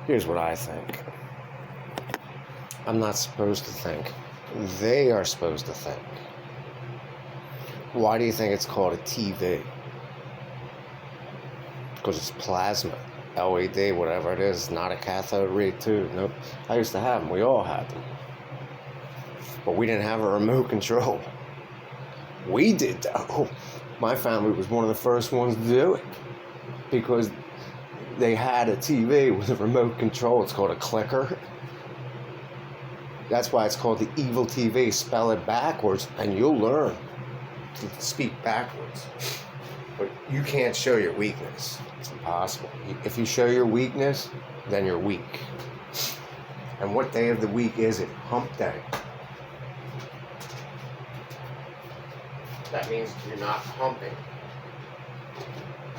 Here's what I think. I'm not supposed to think. They are supposed to think. Why do you think it's called a TV? Because it's plasma, LED, whatever it is, not a cathode ray tube. Nope. I used to have them. We all had them. But we didn't have a remote control. We did, though. My family was one of the first ones to do it because they had a TV with a remote control. It's called a clicker. That's why it's called the evil TV. Spell it backwards and you'll learn to speak backwards. But you can't show your weakness. It's impossible. If you show your weakness, then you're weak. And what day of the week is it? Hump day. That means you're not humping.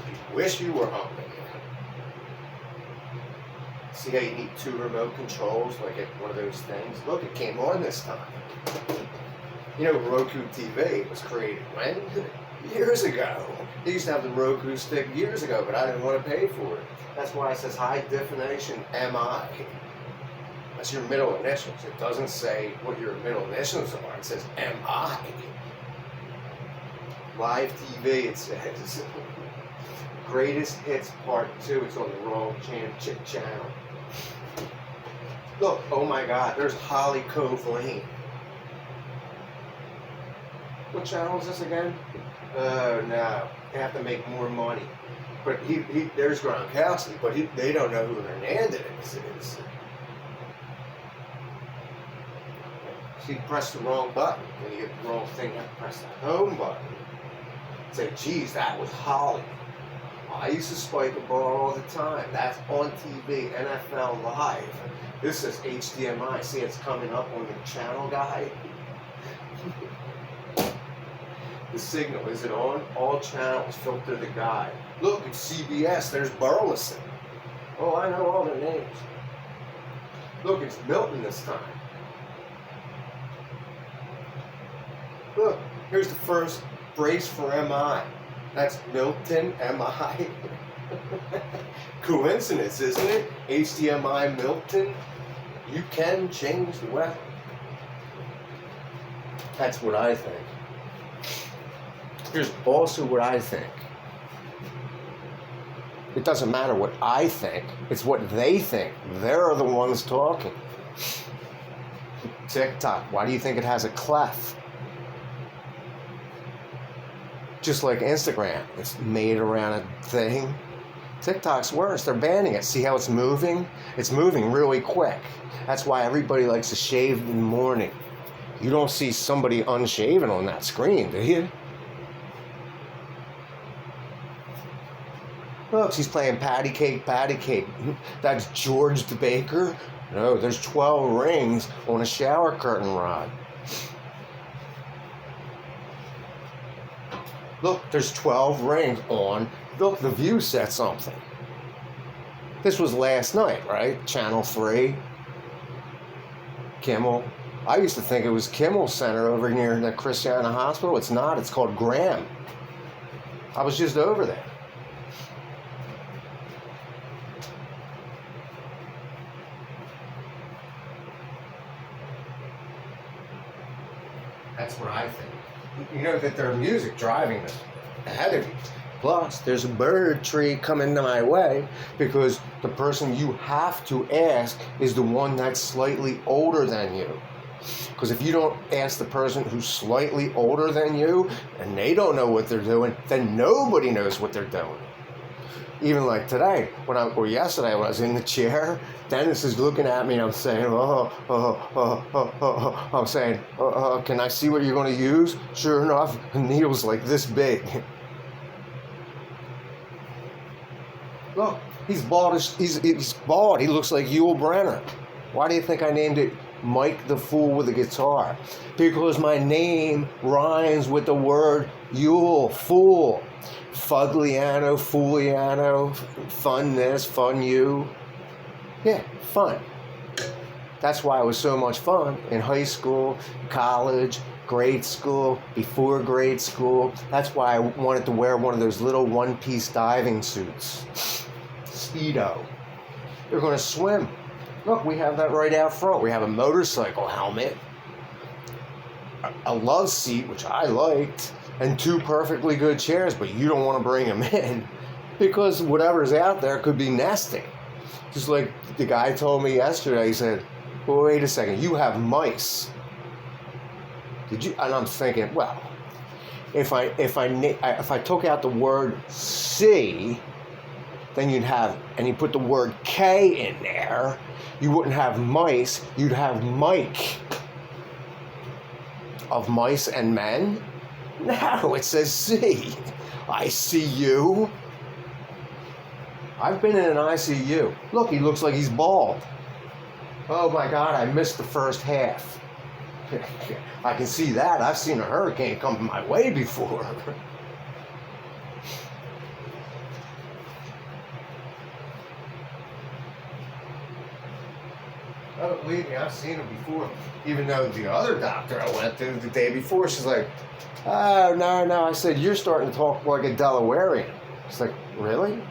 You wish you were humping. See how you need 2 remote controls, like at one of those things? Look, it came on this time. You know, Roku TV was created when? Years ago. They used to have the Roku stick years ago, but I didn't want to pay for it. That's why it says high definition MI. That's your middle initials. It doesn't say what your middle initials are. It says MI. Live TV, it says. Greatest Hits Part 2. It's on the wrong channel. Look, oh my God, there's Holly Cove Lane. What channel is this again? Oh no, they have to make more money. But there's Gronkowski, but they don't know who Hernandez is. So you press the wrong button. When you get the wrong thing, you have to press the home button. Say, geez, that was Holly. I used to spike a ball all the time. That's on TV, NFL Live. This is HDMI. See, it's coming up on the channel guide. The signal, is it on? All channels, filter the guide. Look, it's CBS. There's Burleson. Oh, I know all their names. Look, it's Milton this time. Look, here's the first brace for MI. That's Milton MI. Coincidence, isn't it? HDMI Milton. You can change the weather. That's what I think. Here's also what I think. It doesn't matter what I think. It's what they think. They're the ones talking. TikTok. Why do you think it has a clef? Just like Instagram, it's made around a thing. TikTok's worse. They're banning it. See how it's moving? It's moving really quick. That's why everybody likes to shave in the morning. You don't see somebody unshaven on that screen, do you? Look, she's playing patty cake, patty cake. That's George the Baker? No, there's 12 rings on a shower curtain rod. Look, there's 12 rings on. Look, The View said something. This was last night, right? Channel 3. Kimmel. I used to think it was Kimmel Center over near the Christiana Hospital. It's not. It's called Graham. I was just over there. That's what I think. You know that there's music driving this ahead of you. Plus, there's a bird tree coming my way because the person you have to ask is the one that's slightly older than you. Because if you don't ask the person who's slightly older than you and they don't know what they're doing, then nobody knows what they're doing. Even like today, or yesterday, when I was in the chair, Dennis is looking at me and I'm saying, I'm saying, can I see what you're going to use? Sure enough, the needle's like this big. Look, he's bald. He's bald. He looks like Yul Brynner. Why do you think I named it Mike the Fool with a Guitar? Because my name rhymes with the word Yule, fool. Fugliano, Fooliano, fun this, fun you. Yeah, fun. That's why it was so much fun in high school, college, grade school, before grade school. That's why I wanted to wear one of those little one-piece diving suits. Speedo. They're going to swim. Look, we have that right out front. We have a motorcycle helmet, a love seat, which I liked, and 2 perfectly good chairs, but you don't want to bring them in because whatever's out there could be nesting. Just like the guy told me yesterday, he said, well, wait a second, you have mice. Did you? And I'm thinking, well, if I took out the word C, then you'd have, and you put the word K in there, you wouldn't have mice, you'd have Mike. Of mice and men? No, it says C. I see you. I've been in an ICU. Look, he looks like he's bald. Oh my God, I missed the first half. I can see that. I've seen a hurricane come my way before. Oh, believe me, I've seen it before. Even though the other doctor I went to the day before, she's like, oh, no. I said, you're starting to talk like a Delawarean. She's like, really?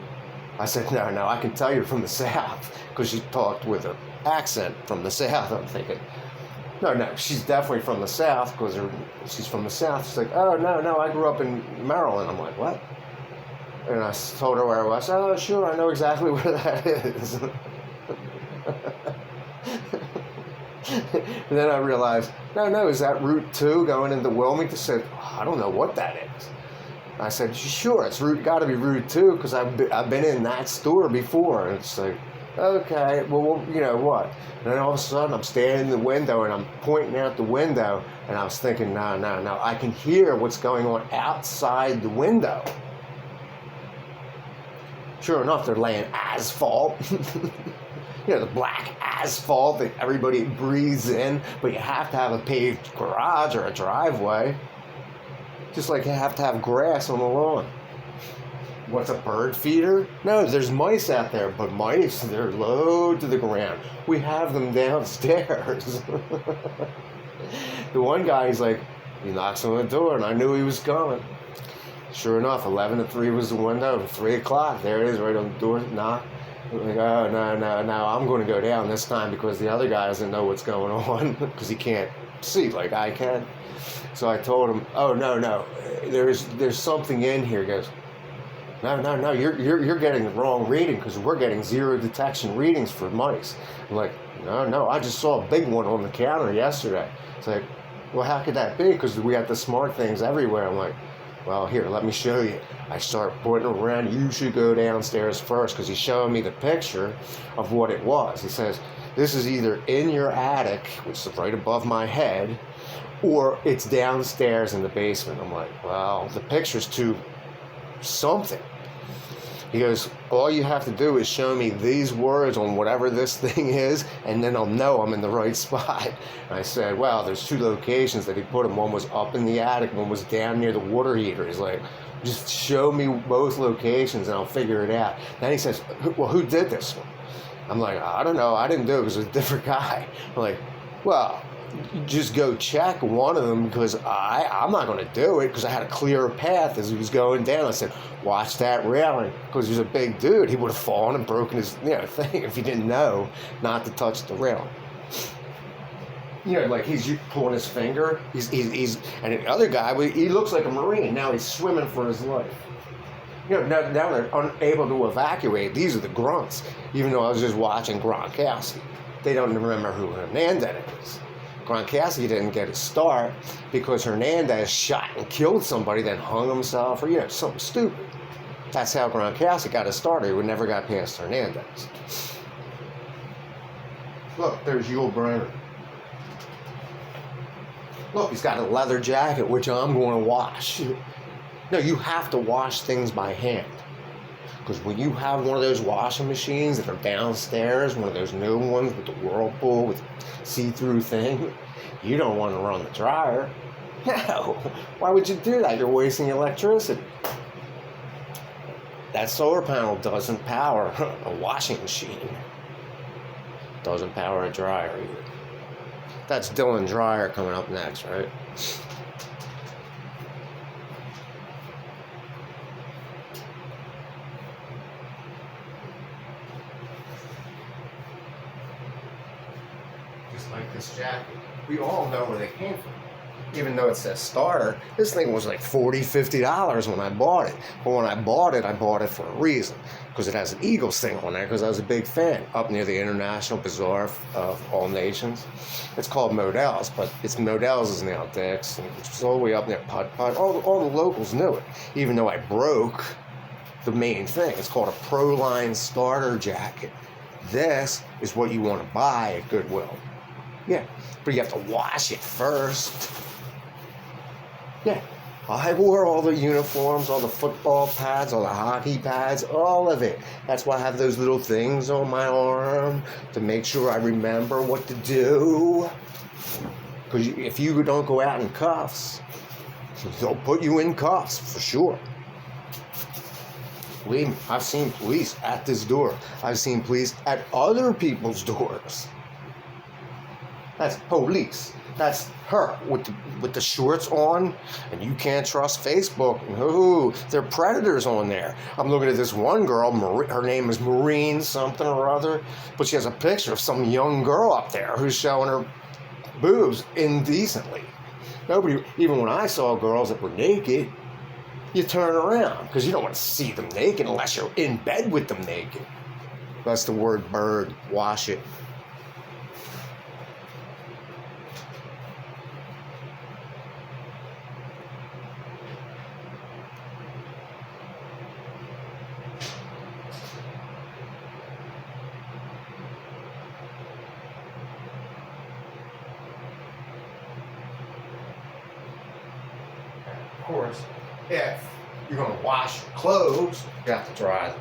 I said, no, I can tell you're from the South. Because she talked with an accent from the South. I'm thinking, no, she's definitely from the South because she's from the South. She's like, oh, no, I grew up in Maryland. I'm like, what? And I told her where I was. Oh, sure, I know exactly where that is. And then I realized, no, is that Route 2 going into Wilmington? I said, oh, I don't know what that is. I said, sure, it's got to be Route 2 because I've been in that store before. And it's like, okay, well, you know what? And then all of a sudden I'm standing in the window and I'm pointing out the window and I was thinking, no, I can hear what's going on outside the window. Sure enough, they're laying asphalt. You know, the black asphalt that everybody breathes in, but you have to have a paved garage or a driveway. Just like you have to have grass on the lawn. What's a bird feeder? No, there's mice out there, but mice, they're low to the ground. We have them downstairs. The one guy, he's like, he knocks on the door, and I knew he was coming. Sure enough, 11 to 3 was the window, 3 o'clock, there it is, right on the door, knock. I'm like, oh, no, I'm going to go down this time because the other guy doesn't know what's going on because he can't see like I can. So I told him, oh, no, there's something in here. He goes, no, you're getting the wrong reading because we're getting 0 detection readings for mice. I'm like, no, I just saw a big one on the counter yesterday. It's like, well, how could that be? Because we got the smart things everywhere. I'm like, well, here, let me show you. I start pointing around. You should go downstairs first because he's showing me the picture of what it was. He says, this is either in your attic, which is right above my head, or it's downstairs in the basement. I'm like, well, the picture's too something. He goes, all you have to do is show me these words on whatever this thing is, and then I'll know I'm in the right spot. And I said, well, there's 2 locations that he put them. One was up in the attic, one was down near the water heater. He's like, just show me both locations and I'll figure it out. Then he says, well, who did this one? I'm like, I don't know. I didn't do it because it was a different guy. I'm like, well, just go check one of them because I'm not going to do it because I had a clear path as he was going down. I said, watch that railing because he's a big dude. He would have fallen and broken his thing if he didn't know not to touch the railing. Like he's pulling his finger. He's and the other guy, he looks like a Marine. Now he's swimming for his life. Now they're unable to evacuate. These are the grunts. Even though I was just watching Gronkowski. They don't remember who Hernandez is. Gronkowski didn't get his start because Hernandez shot and killed somebody, then hung himself, or something stupid. That's how Gronkowski got his start. He would never got past Hernandez. Look, there's Yul Brynner. Look, he's got a leather jacket, which I'm going to wash. No, you have to wash things by hand. Because when you have one of those washing machines that are downstairs, one of those new ones with the whirlpool with see-through thing, you don't want to run the dryer. No, why would you do that? You're wasting electricity. That solar panel doesn't power a washing machine. Doesn't power a dryer either. That's Dylan Dreyer coming up next, right? things like this jacket. We all know where they came from. Even though it says starter, this thing was like $40, $50 when I bought it. But when I bought it for a reason. Because it has an Eagles thing on there, because I was a big fan. Up near the International Bazaar of all nations. It's called Modell's, but it's Modell's is now Dick's. And it's all the way up near Putt Putt. All the locals knew it. Even though I broke the main thing. It's called a Pro-Line starter jacket. This is what you want to buy at Goodwill. Yeah, but you have to wash it first. Yeah, I wore all the uniforms, all the football pads, all the hockey pads, all of it. That's why I have those little things on my arm to make sure I remember what to do. Because if you don't go out in cuffs, they'll put you in cuffs for sure. Believe me, I've seen police at this door. I've seen police at other people's doors. That's police. That's her with the shorts on, and you can't trust Facebook. Ooh, they're predators on there. I'm looking at this one girl. Her name is Maureen something or other, but she has a picture of some young girl up there who's showing her boobs indecently. Nobody, even when I saw girls that were naked, you turn around because you don't want to see them naked unless you're in bed with them naked. That's the word bird. Wash it. Of course, if you're going to wash your clothes, you have to dry them.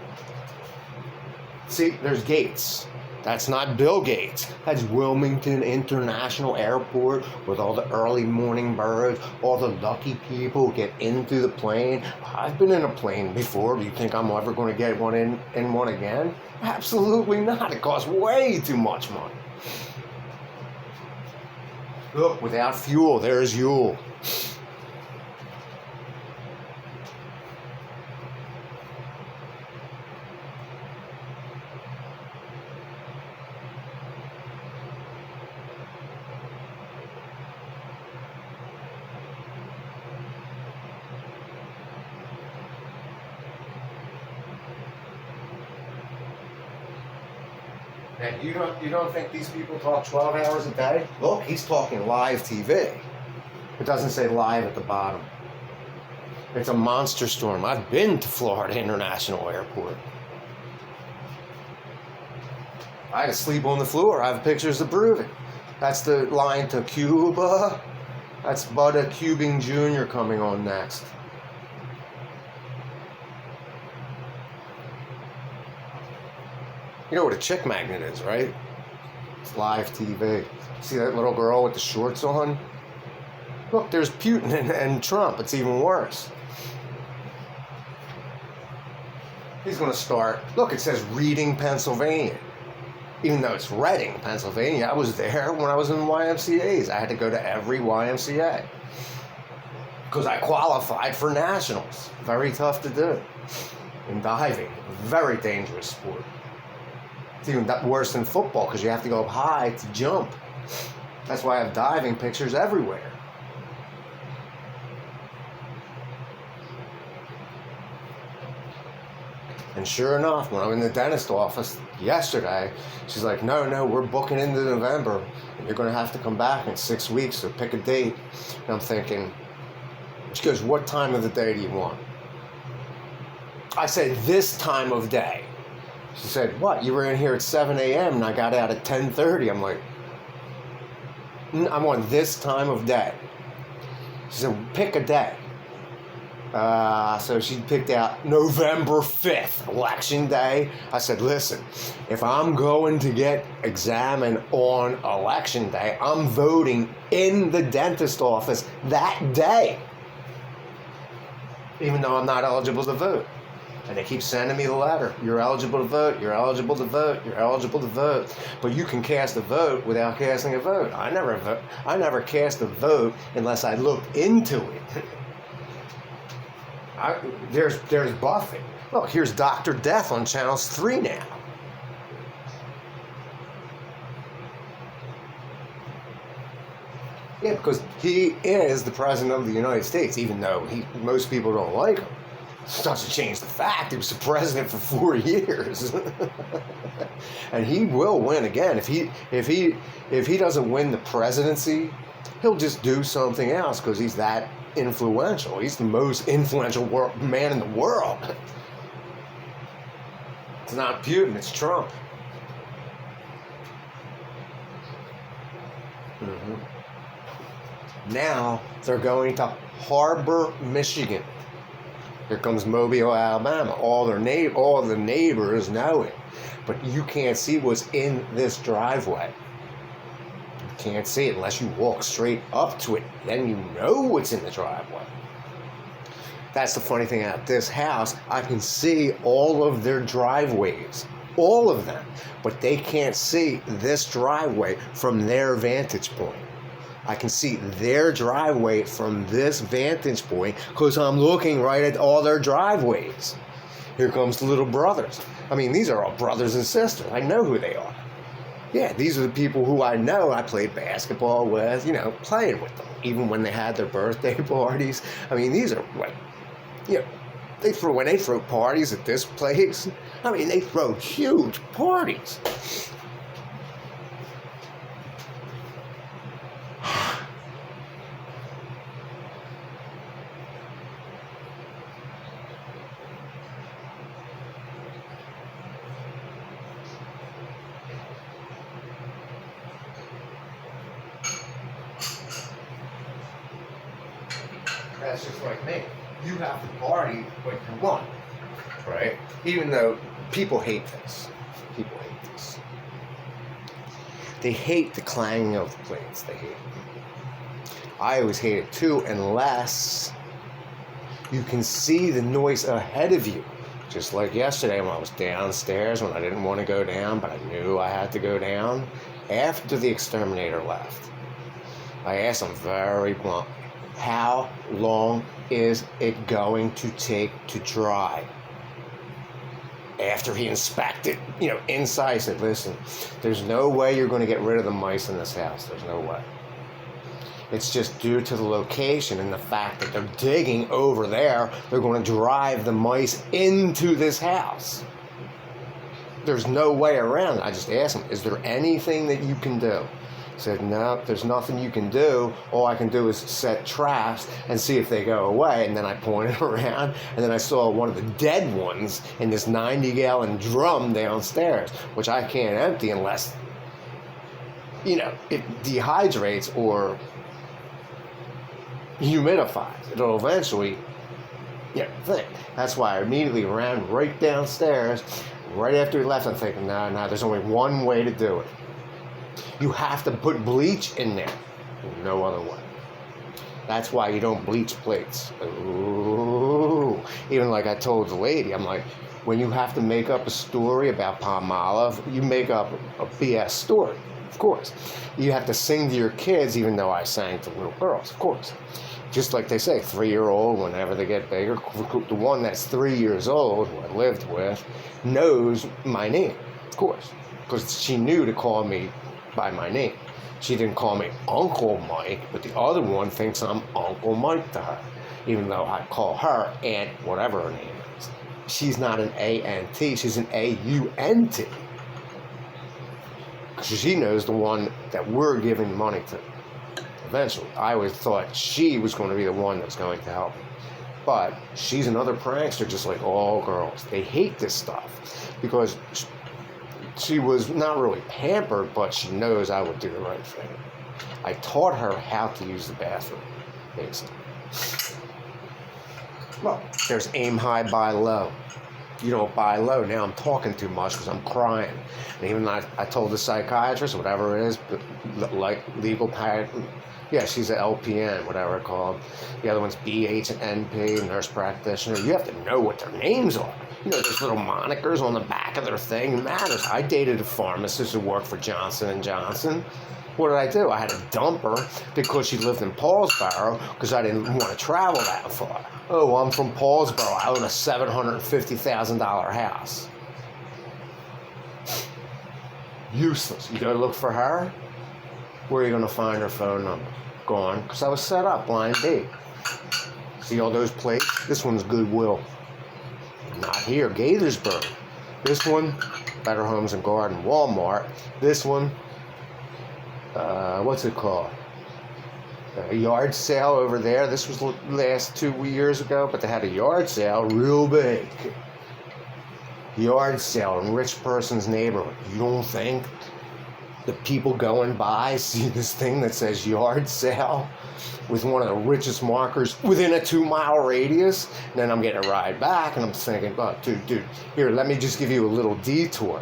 See, there's Gates. That's not Bill Gates. That's Wilmington International Airport with all the early morning birds, all the lucky people who get into the plane. I've been in a plane before. Do you think I'm ever going to get one in one again? Absolutely not. It costs way too much money. Look, without fuel, there's Yule. And you don't think these people talk 12 hours a day? Look, he's talking live TV. It doesn't say live at the bottom. It's a monster storm. I've been to Florida International Airport. I had to sleep on the floor. I have pictures to prove it. That's the line to Cuba. That's Butta Cubing Jr. coming on next. You know what a chick magnet is, right? It's live TV. See that little girl with the shorts on? Look, there's Putin and Trump. It's even worse. He's going to start. Look, it says Reading, Pennsylvania. Even though it's Reading, Pennsylvania. I was there when I was in YMCAs. I had to go to every YMCA. Because I qualified for nationals. Very tough to do. And diving. Very dangerous sport. It's even worse than football because you have to go up high to jump. That's why I have diving pictures everywhere. And sure enough, when I'm in the dentist office yesterday, she's like, no, we're booking into November. And you're going to have to come back in 6 weeks, so pick a date. And I'm thinking, she goes, what time of the day do you want? I said, this time of day. She said, what? You were in here at 7 a.m. and I got out at 10:30. I'm like, I want this time of day. She said, pick a day. So she picked out November 5th, Election Day. I said, listen, if I'm going to get examined on Election Day, I'm voting in the dentist office that day. Even though I'm not eligible to vote. And they keep sending me the letter. You're eligible to vote. You're eligible to vote. You're eligible to vote. But you can cast a vote without casting a vote. I never cast a vote unless I looked into it. There's Buffett. Look, here's Dr. Death on Channels 3 now. Yeah, because he is the president of the United States, even though most people don't like him. It doesn't change the fact he was the president for 4 years, and he will win again. If he doesn't win the presidency, he'll just do something else because he's that influential. He's the most influential man in the world. It's not Putin, it's Trump. Now they're going to Harbor, Michigan. Here comes Mobile, Alabama. All the neighbors know it, but you can't see what's in this driveway. You can't see it unless you walk straight up to it. Then you know what's in the driveway. That's the funny thing about this house. I can see all of their driveways, all of them, but they can't see this driveway from their vantage point. I can see their driveway from this vantage point because I'm looking right at all their driveways. Here comes the little brothers. I mean, these are all brothers and sisters. I know who they are. Yeah, these are the people who I know I played basketball with, playing with them, even when they had their birthday parties. I mean, these are what, when they throw parties at this place, I mean, they throw huge parties. That's just like me. You have to party what you want, right? Even though people hate this. People hate this. They hate the clanging of the plates. They hate it. I always hate it too, unless you can see the noise ahead of you. Just like yesterday when I was downstairs when I didn't want to go down, but I knew I had to go down. After the exterminator left, I asked him very bluntly, how long is it going to take to dry? After he inspected, inside, he said, listen, there's no way you're going to get rid of the mice in this house. There's no way. It's just due to the location and the fact that they're digging over there. They're going to drive the mice into this house. There's no way around it. I just asked him, is there anything that you can do? He said, no, there's nothing you can do. All I can do is set traps and see if they go away. And then I pointed around, and then I saw one of the dead ones in this 90-gallon drum downstairs, which I can't empty unless, it dehydrates or humidifies. It'll eventually, thing. That's why I immediately ran right downstairs. Right after he left, I'm thinking, no, there's only one way to do it. You have to put bleach in there. No other way. That's why you don't bleach plates. Ooh. Even like I told the lady, I'm like, when you have to make up a story about Palmolive, you make up a BS story, of course. You have to sing to your kids, even though I sang to little girls, of course. Just like they say, 3-year-old, whenever they get bigger, the one that's 3 years old, who I lived with, knows my name, of course. Because she knew to call me by my name. She didn't call me Uncle Mike, but the other one thinks I'm Uncle Mike to her, even though I call her Aunt whatever her name is. She's not an A-N-T, she's an A-U-N-T. She knows the one that we're giving money to. Eventually, I always thought she was going to be the one that's going to help me. But she's another prankster, just like all girls. They hate this stuff because she was not really pampered, but she knows I would do the right thing. I taught her how to use the bathroom, basically. Well, there's aim high, buy low. You don't buy low. Now I'm talking too much because I'm crying. And even I told the psychiatrist, whatever it is, like legal pad. Yeah, she's an LPN, whatever it's called. The other one's BH and NP, nurse practitioner. You have to know what their names are. Those little monikers on the back of their thing. It matters. I dated a pharmacist who worked for Johnson & Johnson. What did I do? I had to dump her because she lived in Paulsboro because I didn't want to travel that far. Oh, I'm from Paulsboro. I own a $750,000 house. Useless. You go look for her? Where are you going to find her phone number? on because I was set up line B. See all those plates? This one's Goodwill. Not here, Gaithersburg. This one, Better Homes and Garden, Walmart. This one, what's it called? A yard sale over there. This was last 2 years ago, but they had a yard sale real big. Yard sale in rich person's neighborhood. You don't think the people going by see this thing that says yard sale with one of the richest markers within a 2-mile radius? And then I'm getting a ride back and I'm thinking, oh, dude, here, let me just give you a little detour.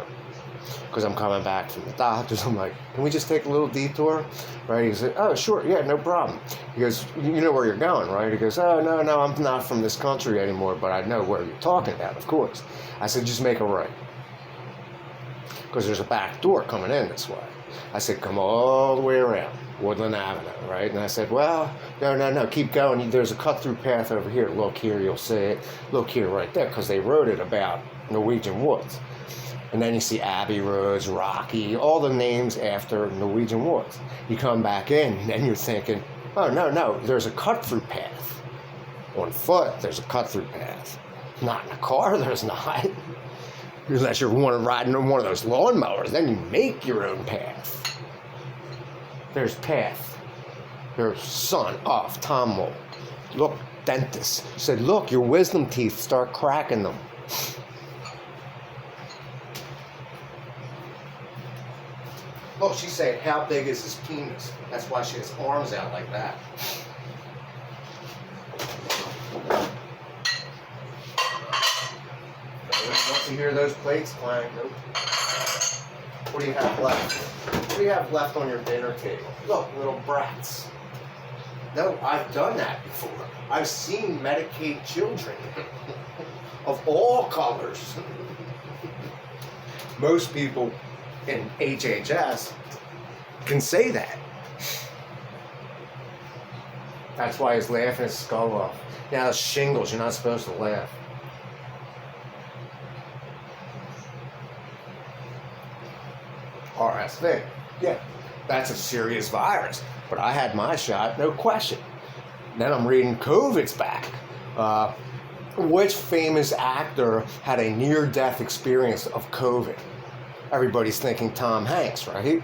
Because I'm coming back from the doctors. I'm like, can we just take a little detour? Right? He said, oh, sure, yeah, no problem. He goes, you know where you're going, right? He goes, oh, no, I'm not from this country anymore, but I know where you're talking about, of course. I said, just make a right. Because there's a back door coming in this way. I said, come all the way around Woodland Avenue, right? And I said, well, no, keep going. There's a cut-through path over here. Look here, you'll see it. Look here, right there, because they wrote it about Norwegian Woods. And then you see Abbey Roads, Rocky, all the names after Norwegian Woods. You come back in, and then you're thinking, oh, no, there's a cut-through path. On foot, there's a cut-through path. Not in a car, there's not. Unless you're riding on one of those lawnmowers, then you make your own path. There's path. There's son of Tom Mole. Look, dentist. Said, look, your wisdom teeth, start cracking them. Oh, she said, how big is his penis? That's why she has arms out like that. Once you hear those plates clang, nope. What do you have left? What do you have left on your dinner table? Look, little brats. No, I've done that before. I've seen Medicaid children of all colors. Most people in HHS can say that. That's why he's laughing his skull off. Now, shingles, you're not supposed to laugh. RSV, yeah, that's a serious virus. But I had my shot, no question. Then I'm reading COVID's back. Which famous actor had a near-death experience of COVID? Everybody's thinking Tom Hanks, right?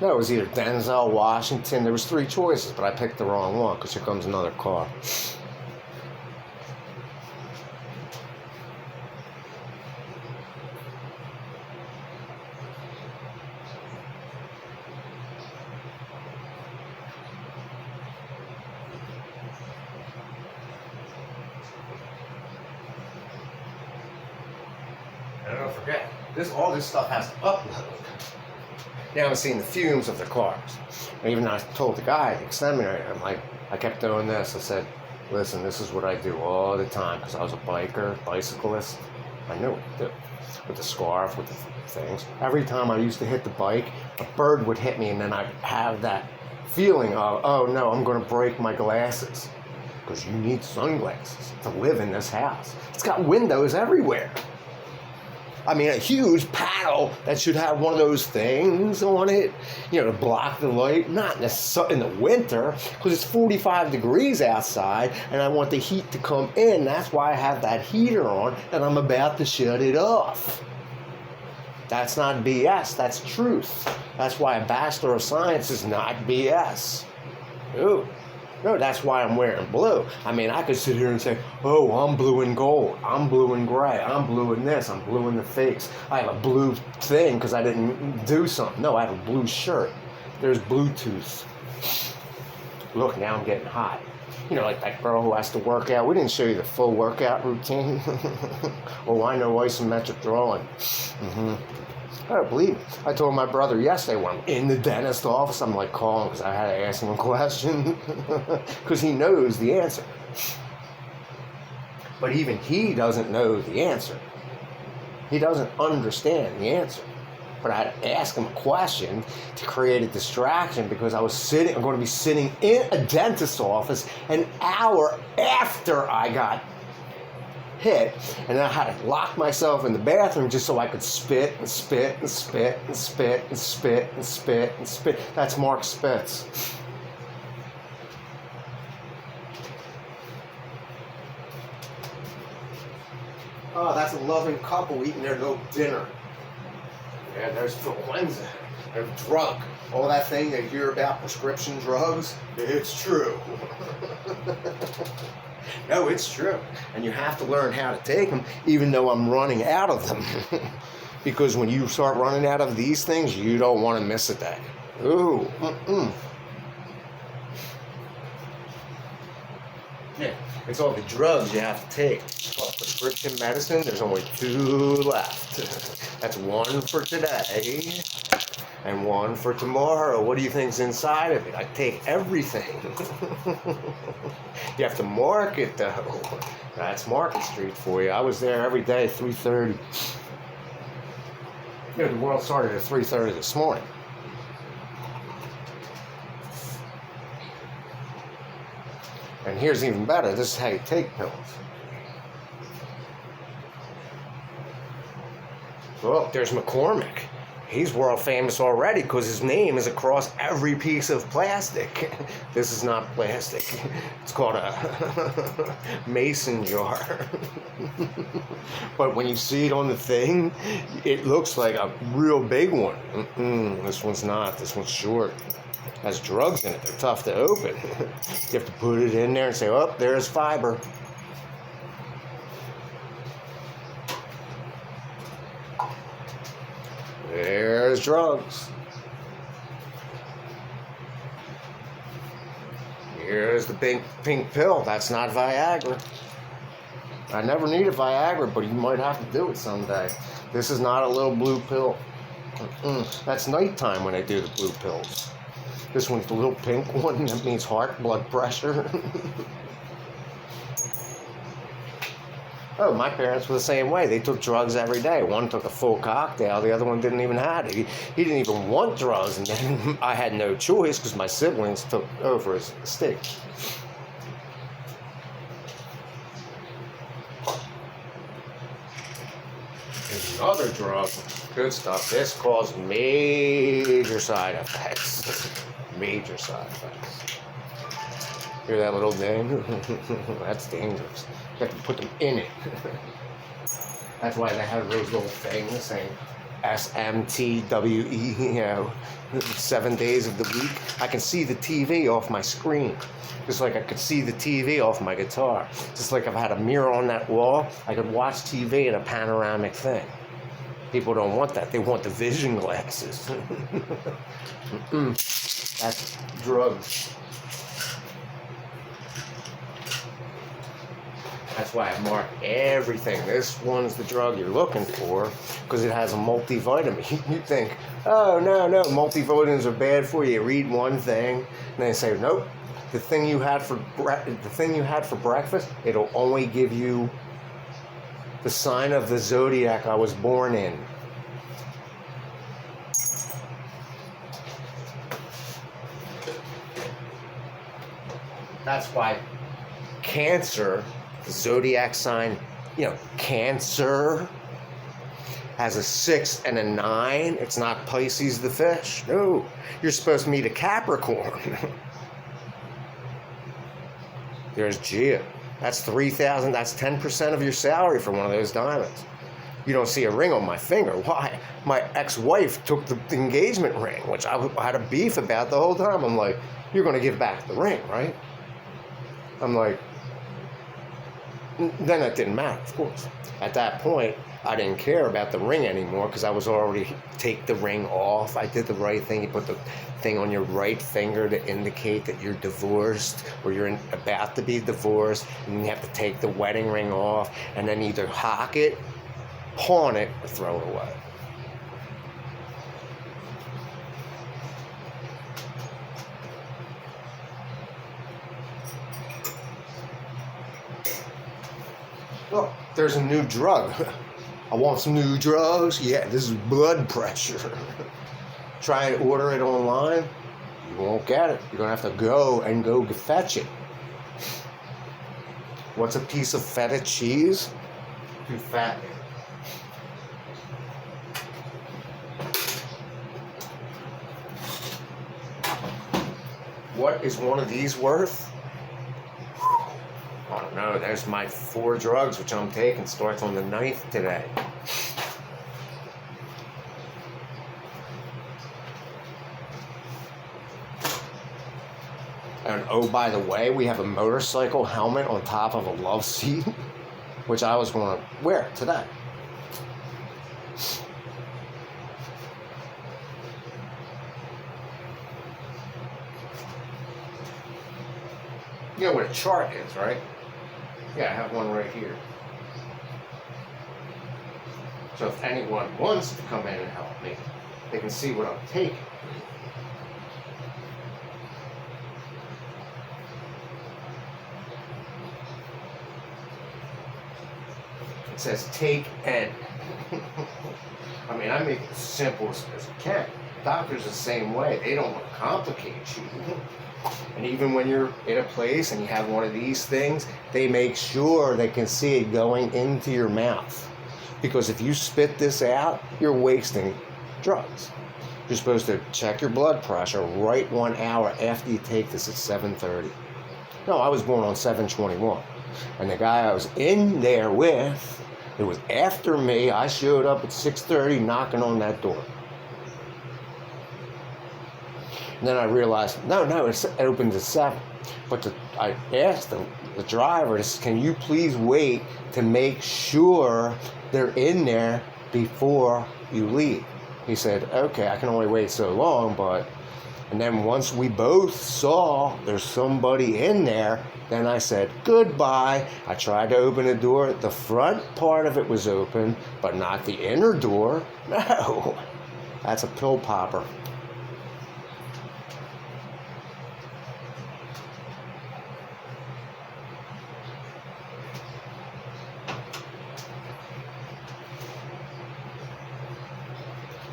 No, it was either Denzel Washington. There was 3 choices, but I picked the wrong one because here comes another car. And don't forget, all this stuff has to upload. Now I'm seeing the fumes of the cars. And even I told the guy, the exterminator, I kept doing this. I said, listen, this is what I do all the time because I was a bicyclist. I knew it, with the scarf, with the things. Every time I used to hit the bike, a bird would hit me and then I'd have that feeling of, oh no, I'm going to break my glasses. Because you need sunglasses to live in this house. It's got windows everywhere. I mean, a huge panel that should have one of those things on it, to block the light. Not in the winter, because it's 45 degrees outside, and I want the heat to come in. That's why I have that heater on, and I'm about to shut it off. That's not BS. That's truth. That's why a Bachelor of Science is not BS. Ooh. No, that's why I'm wearing blue. I mean, I could sit here and say, oh, I'm blue and gold. I'm blue and gray. I'm blue in this. I'm blue in the fakes. I have a blue thing because I didn't do something. No, I have a blue shirt. There's Bluetooth. Look, now I'm getting hot. Like that girl who has to work out. We didn't show you the full workout routine. Oh, I know isometric drawing. I don't believe it. I told my brother yesterday when I'm in the dentist office, I'm calling because I had to ask him a question because he knows the answer. But even he doesn't know the answer. He doesn't understand the answer. But I had to ask him a question to create a distraction because I'm going to be sitting in a dentist's office an hour after I got hit, and then I had to lock myself in the bathroom just so I could spit and spit and spit and spit and spit and spit and spit. That's Mark Spitz. Oh, that's a loving couple eating their little dinner. Yeah, there's influenza. There's drug. All that thing they hear about prescription drugs, it's true. No, it's true. And you have to learn how to take them, even though I'm running out of them. Because when you start running out of these things, you don't want to miss a day. Ooh, Yeah, it's all the drugs you have to take. Well, prescription medicine, there's only 2 left. That's 1 for today and 1 for tomorrow. What do you think's inside of it? I take everything. You have to mark it, though. That's Market Street for you. I was there every day, 3:30. You know, the world started at 3:30 this morning. And here's even better. This is how you take pills. Well, there's McCormick. He's world famous already because his name is across every piece of plastic. This is not plastic. It's called a mason jar. But when you see it on the thing, it looks like a real big one. This one's not. This one's short. Has drugs in it. They're tough to open. You have to put it in there and say, oh, there's fiber. There's drugs. Here's the pink pill. That's not Viagra. I never needed Viagra, but you might have to do it someday. This is not a little blue pill. That's nighttime when I do the blue pills. This one's the little pink one. That means heart, blood pressure. Oh, my parents were the same way. They took drugs every day. One took a full cocktail. The other one didn't even have it. He didn't even want drugs. And then I had no choice because my siblings took over his estate. There's another drug. Good stuff. This caused major side effects. Major side effects. Hear that little ding? That's dangerous. You have to put them in it. That's why they have those little things saying SMTWE, 7 days of the week. I can see the TV off my screen. Just like I could see the TV off my guitar. Just like if I had a mirror on that wall, I could watch TV in a panoramic thing. People don't want that. They want the vision glasses. That's drugs. That's why I mark everything. This one's the drug you're looking for because it has a multivitamin. You think, oh, no, multivitamins are bad for you. You read one thing, and they say, nope, the thing you had for breakfast, it'll only give you the sign of the zodiac I was born in. That's why Cancer, the zodiac sign, Cancer has a 6 and a 9. It's not Pisces the fish. No, you're supposed to meet a Capricorn. There's Gia. That's $3,000. That's 10% of your salary for one of those diamonds. You don't see a ring on my finger. Why? My ex-wife took the engagement ring, which I had a beef about the whole time. I'm like, you're going to give back the ring, right? I'm like, then it didn't matter, of course. At that point, I didn't care about the ring anymore because I was already take the ring off. I did the right thing. You put the thing on your right finger to indicate that you're divorced or you're about to be divorced, and you have to take the wedding ring off and then either hock it, pawn it, or throw it away. Look, there's a new drug. I want some new drugs. Yeah, this is blood pressure. Try and order it online. You won't get it. You're going to have to go fetch it. What's a piece of feta cheese? Too fat. What is one of these worth? I don't know. No, there's my 4 drugs, which I'm taking. Starts on the 9th today. And oh, by the way, we have a motorcycle helmet on top of a love seat, which I was going to wear today. You know what a chart is, right? Yeah, I have one right here. So if anyone wants to come in and help me, they can see what I'm taking. It says take N. I mean, I make it as simple as I can. Doctors the same way. They don't want to complicate you. And even when you're in a place and you have one of these things, they make sure they can see it going into your mouth. Because if you spit this out, you're wasting drugs. You're supposed to check your blood pressure right 1 hour after you take this at 7:30. No, I was born on 7/21. And the guy I was in there with, it was after me. I showed up at 6:30 knocking on that door. And then I realized, no, it opens at 7. But I asked the driver, can you please wait to make sure they're in there before you leave? He said, okay, I can only wait so long, but... And then once we both saw there's somebody in there, then I said, goodbye. I tried to open the door. The front part of it was open, but not the inner door. No, that's a pill popper.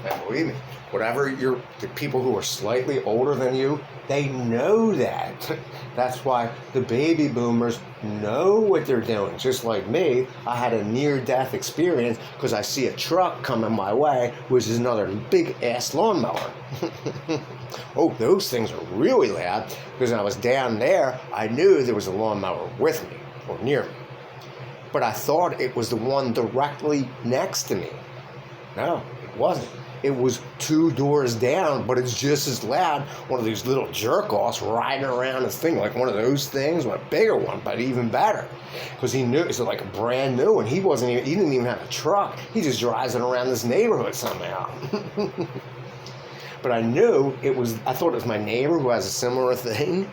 And believe me, the people who are slightly older than you, they know that. That's why the baby boomers know what they're doing. Just like me, I had a near-death experience because I see a truck coming my way, which is another big-ass lawnmower. Oh, those things are really loud, because when I was down there, I knew there was a lawnmower with me, or near me. But I thought it was the one directly next to me. No, it wasn't. It was 2 doors down, but it's just as loud. One of these little jerk-offs riding around this thing, like one of those things, a bigger one, but even better. Because he knew, it's like a brand new, and he didn't even have a truck. He just drives it around this neighborhood somehow. But I knew I thought it was my neighbor who has a similar thing.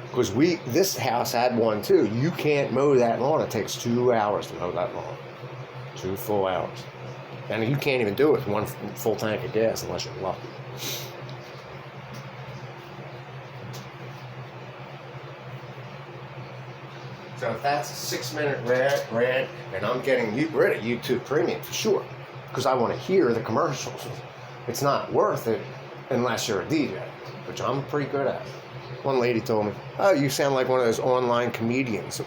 Because this house had one too. You can't mow that lawn. It takes 2 hours to mow that lawn. 2 full hours. And you can't even do it with 1 full tank of gas unless you're lucky. So if that's a 6-minute rant, and I'm getting rid of YouTube Premium for sure, because I want to hear the commercials. It's not worth it unless you're a DJ, which I'm pretty good at. One lady told me, oh, you sound like one of those online comedians.